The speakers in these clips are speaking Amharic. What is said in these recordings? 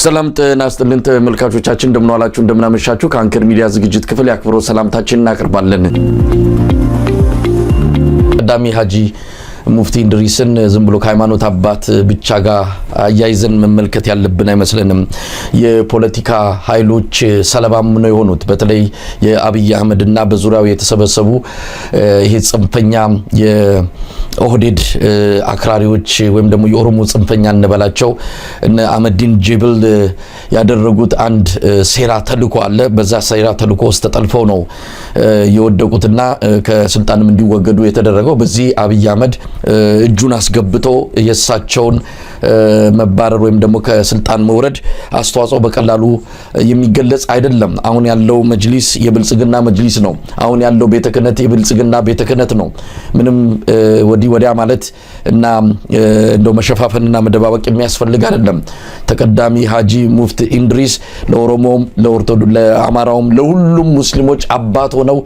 ሰላም ጤና ይስጥልን ተመልካቾቻችን እንደምን ዋላችሁ እንደምን አመሻችሁ ከአንከር ሚዲያ ዝግጅት ክፍል ያክብሮት ሰላምታችንን እናቀርባለን። ቀዳሚ ሀጂ ሙፍቲ እንድሪስን ዝም ብሎ ከሃይማኖት አባት ብቻ ጋር አያይዘን መመልከት ያለብን አይመስልንም። የፖለቲካ ኃይሎች ሰለባም ነው የሆኑት። በተለይ የአብይ አህመድና በዙሪያው የተሰበሰቡ ይሄ ጽንፈኛ የኦህዴድ አክራሪዎች ወይም ደግሞ የኦሮሞ ጽንፈኛ እንበላቸው እነ አህመዲን ጀበል ያደረጉት አንድ ሴራ ተልኮ አለ። በዛ ሴራ ተልኮ ውስጥ ተጠልፈው ነው የወደቁትና ከስልጣንም እንዲወገዱ የተደረገው። በዚህ አብይ አህመድ እጁን አስገብቶ የሳቸውን መባረር ወይም ደግሞ ከስልጣን መውረድ አስተዋጽኦ በቀላሉ የሚገለጽ አይደለም። አሁን ያለው መጅሊስ የብልጽግና መጅሊስ ነው። አሁን ያለው ቤተ ክህነት የብልጽግና ቤተ ክህነት ነው። ምንም ወዲያ ማለት እና እንደው መሸፋፈንና መደባበቅ የሚያስፈልግ አይደለም። ተቀዳሚ ሀጂ ሙፍቲ እንድሪስ ለኦሮሞም ለኦርቶዶክስ ለአማራውም ለሁሉም ሙስሊሞች አባት ሆነው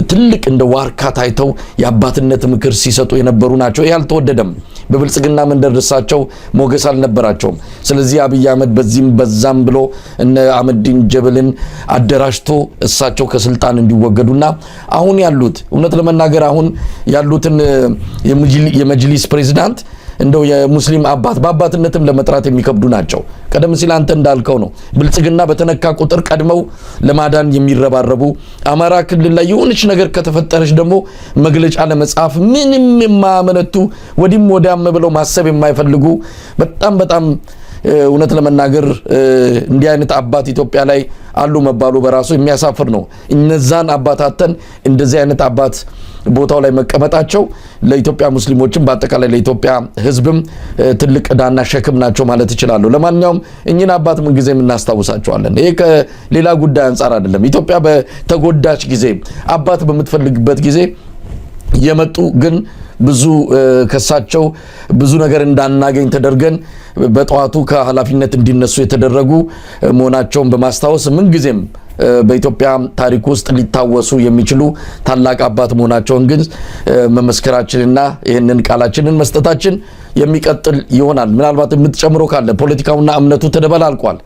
ትልቅ እንደ ዋርካ ታይተው የአባትነት ምክር ሲሰጡ የነበሩ ናቸው። ያልተወደደም በብልጽግና መንደርሳቸው ሞገስ አልነበራቸውም። ስለዚህ አብይ አህመድ በዚህም በዛም ብሎ እነ አህመዲን ጀበልን አደራጅቶ እሳቸው ከስልጣን እንዲወገዱና አሁን ያሉት እውነት ለመናገር አሁን ያሉትን የመጅሊስ ፕሬዝዳንት እንደው የሙስሊም አባት በአባትነትም ለመጥራት የሚከብዱ ናቸው። ቀደም ሲል አንተ እንዳልከው ነው ብልጽግና በተነካ ቁጥር ቀድመው ለማዳን የሚረባረቡ አማራ ክልል ላይ የሆነች ነገር ከተፈጠረች ደግሞ መግለጫ ለመጻፍ ምንም የማያመነቱ ወዲም ወዲያም ብለው ማሰብ የማይፈልጉ በጣም እውነት ለመናገር እንዲህ አይነት አባት ኢትዮጵያ ላይ አሉ መባሉ በራሱ የሚያሳፍር ነው። እነዛን አባታተን እንደዚህ አይነት አባት ቦታው ላይ መቀመጣቸው ለኢትዮጵያ ሙስሊሞችም በአጠቃላይ ለኢትዮጵያ ሕዝብም ትልቅ ዕዳና ሸክም ናቸው ማለት ይችላሉ። ለማንኛውም እኚህን አባት ምን ጊዜ እናስታውሳቸዋለን። ይሄ ከሌላ ጉዳይ አንፃር አይደለም። ኢትዮጵያ በተጎዳች ጊዜ አባት በምትፈልግበት ጊዜ የመጡ ግን ብዙ ከሳቸው ብዙ ነገር እንዳናገኝ ተደርገን በጠዋቱ ከኃላፊነት እንዲነሱ የተደረጉ መሆናቸውን በማስታወስ ምን ጊዜም በኢትዮጵያ ታሪክ ውስጥ ሊታወሱ የሚችሉ ታላቅ አባት መሆናቸውን ግን መመስከራችንና ይህንን ቃላችንን መስጠታችን የሚቀጥል ይሆናል። ምናልባት የምትጨምሮ ካለ ፖለቲካውና እምነቱ ተደበላልቋል።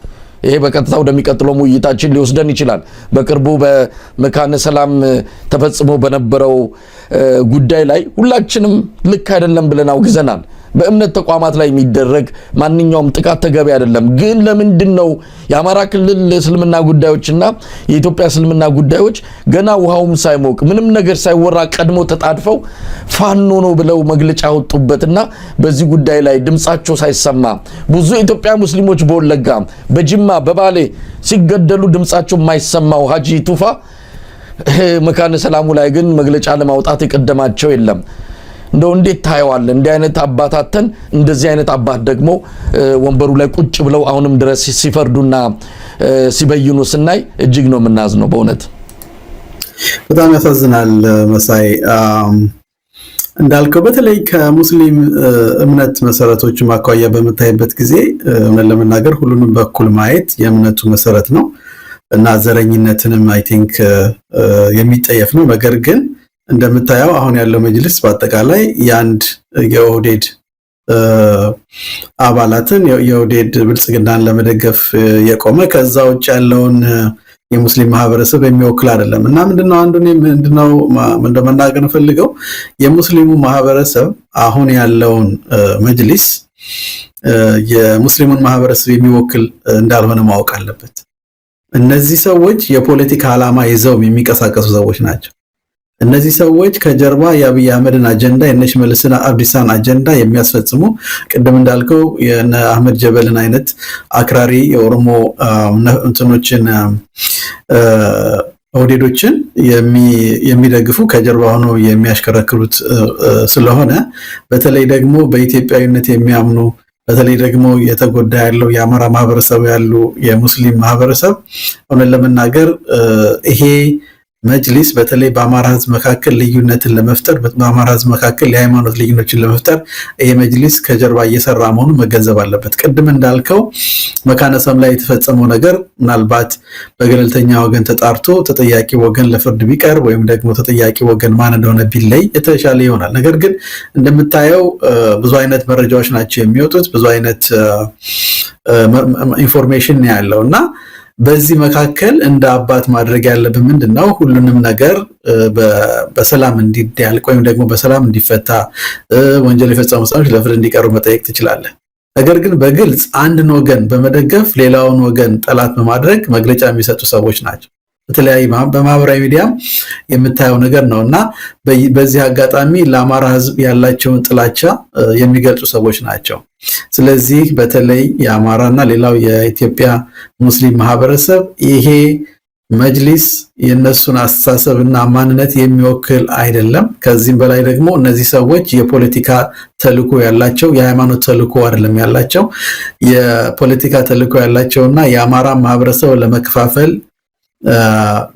ይሄ በቀጥታ ወደሚቀጥለው ውይይታችን ሊወስደን ይችላል። በቅርቡ በመካነ ሰላም ተፈጽሞ በነበረው ጉዳይ ላይ ሁላችንም ልክ አይደለም ብለን አውግዘናል። በእምነት ተቋማት ላይ የሚደረግ ማንኛውም ጥቃት ተገቢ አይደለም። ግን ለምንድነው የአማራ ክልል እስልምና ጉዳዮችና የኢትዮጵያ እስልምና ጉዳዮች ገና ውሃውም ሳይሞቅ ምንም ነገር ሳይወራ ቀድሞ ተጣድፈው ፋኖ ነው ብለው መግለጫ ወጡበትና በዚህ ጉዳይ ላይ ድምጻቸው ሳይሰማ ብዙ የኢትዮጵያ ሙስሊሞች በወለጋ በጅማ በባሌ ሲገደሉ ድምጻቸው የማይሰማው ሀጂ ቱፋ መካነ ሰላሙ ላይ ግን መግለጫ ለማውጣት የቀደማቸው የለም። እንደው እንዴት ታየዋል? እንዲህ አይነት አባታተን እንደዚህ አይነት አባት ደግሞ ወንበሩ ላይ ቁጭ ብለው አሁንም ድረስ ሲፈርዱና ሲበይኑ ስናይ እጅግ ነው የምናዝነው። በእውነት በጣም ያሳዝናል። መሳይ እንዳልከው በተለይ ከሙስሊም እምነት መሰረቶች ማኳያ በመታየበት ጊዜ ምን ለመናገር ሁሉንም በኩል ማየት የእምነቱ መሰረት ነው እና ዘረኝነትንም አይ ቲንክ የሚጠየፍ ነው። ነገር ግን እንደምታየው አሁን ያለው መጅሊስ በአጠቃላይ የአንድ የኦህዴድ አባላትን የኦህዴድ ብልጽግናን ለመደገፍ የቆመ ከዛ ውጭ ያለውን የሙስሊም ማህበረሰብ የሚወክል አይደለም እና ምንድነው መናገር ፈልገው የሙስሊሙ ማህበረሰብ አሁን ያለውን መጅሊስ የሙስሊሙን ማህበረሰብ የሚወክል እንዳልሆነ ማወቅ አለበት። እነዚህ ሰዎች የፖለቲካ ዓላማ ይዘው የሚንቀሳቀሱ ሰዎች ናቸው። እነዚህ ሰዎች ከጀርባ የአብይ አህመድን አጀንዳ የሽመልስና አብዲሳን አጀንዳ የሚያስፈጽሙ ቅድም እንዳልከው የነ አህመድ ጀበልን አይነት አክራሪ የኦሮሞ እንትኖችን ኦህዴዶችን የሚደግፉ ከጀርባ ሆነው የሚያሽከረክሩት ስለሆነ በተለይ ደግሞ በኢትዮጵያዊነት የሚያምኑ በተለይ ደግሞ የተጎዳ ያለው የአማራ ማህበረሰብ ያሉ የሙስሊም ማህበረሰብ ሆነ ለመናገር ይሄ መጅሊስ በተለይ በአማራ ህዝብ መካከል ልዩነትን ለመፍጠር በአማራ ህዝብ መካከል የሃይማኖት ልዩነቶችን ለመፍጠር የመጅሊስ ከጀርባ እየሰራ መሆኑን መገንዘብ አለበት። ቅድም እንዳልከው መካነ ሰላም ላይ የተፈጸመው ነገር ምናልባት በገለልተኛ ወገን ተጣርቶ ተጠያቂ ወገን ለፍርድ ቢቀርብ ወይም ደግሞ ተጠያቂ ወገን ማን እንደሆነ ቢለይ የተሻለ ይሆናል። ነገር ግን እንደምታየው ብዙ አይነት መረጃዎች ናቸው የሚወጡት፣ ብዙ አይነት ኢንፎርሜሽን ያለውና በዚህ መካከል እንደ አባት ማድረግ ያለብን ምንድነው? ሁሉንም ነገር በሰላም እንዲያልቅ ወይም ደግሞ በሰላም እንዲፈታ ወንጀል የፈጸሙ ሰዎች ለፍርድ እንዲቀርቡ መጠየቅ ትችላለህ። ነገር ግን በግልጽ አንድን ወገን በመደገፍ ሌላውን ወገን ጠላት በማድረግ መግለጫ የሚሰጡ ሰዎች ናቸው። በተለያዩ በማህበራዊ ሚዲያም የምታየው ነገር ነውና በዚህ አጋጣሚ ለአማራ ህዝብ ያላቸውን ጥላቻ የሚገልጹ ሰዎች ናቸው። ስለዚህ በተለይ የአማራና ሌላው የኢትዮጵያ ሙስሊም ማህበረሰብ ይሄ መጅሊስ የነሱን አስተሳሰብና ማንነት የሚወክል አይደለም። ከዚህም በላይ ደግሞ እነዚህ ሰዎች የፖለቲካ ተልዕኮ ያላቸው የሃይማኖት ተልዕኮ አይደለም ያላቸው፣ የፖለቲካ ተልዕኮ ያላቸውና የአማራ ማህበረሰብ ለመከፋፈል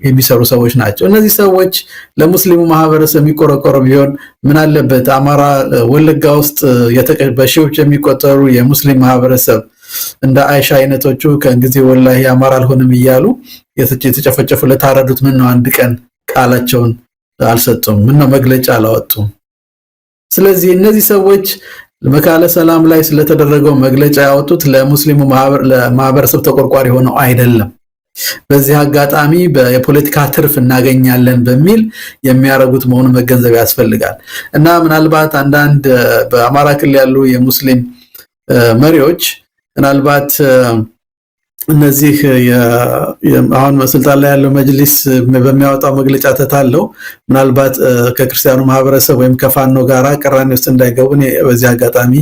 የሚሰሩ ሰዎች ናቸው። እነዚህ ሰዎች ለሙስሊሙ ማህበረሰብ የሚቆረቆሩ ቢሆን ምን አለበት? አማራ ወለጋ ውስጥ በሺዎች የሚቆጠሩ የሙስሊም ማህበረሰብ እንደ አይሻ አይነቶቹ ከእንግዲህ ወላሂ አማራ አልሆንም እያሉ የተጨፈጨፉ ለታረዱት ምን ነው አንድ ቀን ቃላቸውን አልሰጡም? ምን ነው መግለጫ አላወጡም? ስለዚህ እነዚህ ሰዎች መካነ ሰላም ላይ ስለተደረገው መግለጫ ያወጡት ለሙስሊሙ ማህበረሰብ ተቆርቋሪ ሆነው አይደለም። በዚህ አጋጣሚ የፖለቲካ ትርፍ እናገኛለን በሚል የሚያረጉት መሆኑን መገንዘብ ያስፈልጋል። እና ምናልባት አንዳንድ በአማራ ክልል ያሉ የሙስሊም መሪዎች ምናልባት እነዚህ አሁን ስልጣን ላይ ያለው መጅሊስ በሚያወጣው መግለጫ ተታለው ምናልባት ከክርስቲያኑ ማህበረሰብ ወይም ከፋኖ ጋራ ቅራኔ ውስጥ እንዳይገቡ በዚህ አጋጣሚ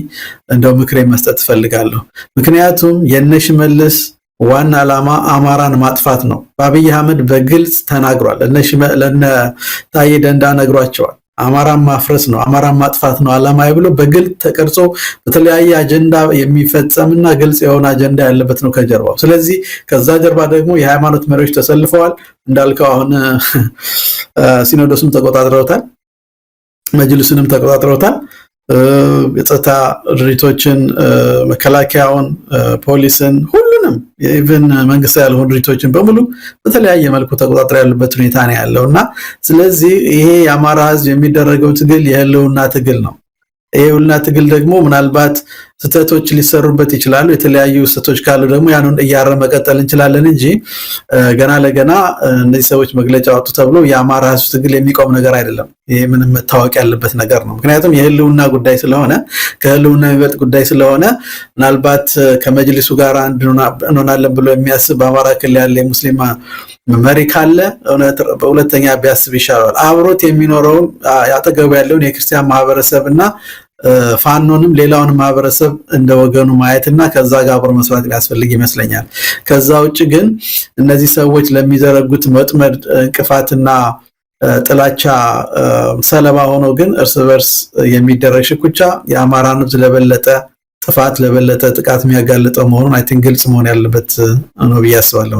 እንደው ምክሬን መስጠት ፈልጋለሁ። ምክንያቱም የነሽመልስ ዋና ዓላማ አማራን ማጥፋት ነው። አብይ አህመድ በግልጽ ተናግሯል። ለነ ታዬ ደንዳ ነግሯቸዋል። አማራን ማፍረስ ነው፣ አማራን ማጥፋት ነው ዓላማዬ ብሎ በግልጽ ተቀርጾ በተለያየ አጀንዳ የሚፈጸምና ግልጽ የሆነ አጀንዳ ያለበት ነው ከጀርባው። ስለዚህ ከዛ ጀርባ ደግሞ የሃይማኖት መሪዎች ተሰልፈዋል። እንዳልከው አሁን ሲኖዶስም ተቆጣጥረውታል፣ መጅልሱንም ተቆጣጥረውታል። የጸጥታ ድርጅቶችን፣ መከላከያውን፣ ፖሊስን፣ ሁሉንም ኢቭን መንግስት ያልሆኑ ድርጅቶችን በሙሉ በተለያየ መልኩ ተቆጣጥረው ያሉበት ሁኔታ ነው ያለውና ስለዚህ ይሄ የአማራ ህዝብ የሚደረገው ትግል የህልውና ትግል ነው። ይሄውና ትግል ደግሞ ምናልባት ስተቶች ሊሰሩበት ይችላሉ። የተለያዩ ስተቶች ካሉ ደግሞ ያንን እያረመ መቀጠል እንችላለን እንጂ ገና ለገና እነዚህ ሰዎች መግለጫ ወጡ ተብሎ የአማራ ህዝብ ትግል የሚቆም ነገር አይደለም። ይሄ ምንም መታወቅ ያለበት ነገር ነው። ምክንያቱም የህልውና ጉዳይ ስለሆነ ከህልውና የሚበልጥ ጉዳይ ስለሆነ ምናልባት ከመጅሊሱ ጋር እንሆናለን ብሎ የሚያስብ በአማራ ክልል ያለ ሙስሊም መሪ ካለ በሁለተኛ ቢያስብ ይሻላል። አብሮት የሚኖረውን ያጠገቡ ያለውን የክርስቲያን ማህበረሰብና ፋኖንም ሌላውን ማህበረሰብ እንደ ወገኑ ማየትና ከዛ ጋር አብሮ መስራት ያስፈልግ ይመስለኛል። ከዛ ውጭ ግን እነዚህ ሰዎች ለሚዘረጉት መጥመድ እንቅፋትና ጥላቻ ሰለባ ሆኖ ግን እርስ በርስ የሚደረግ ሽኩቻ የአማራን ህዝብ ለበለጠ ጥፋት ለበለጠ ጥቃት የሚያጋልጠው መሆኑን አይ ቲንክ ግልጽ መሆን ያለበት ነው ብዬ አስባለሁ።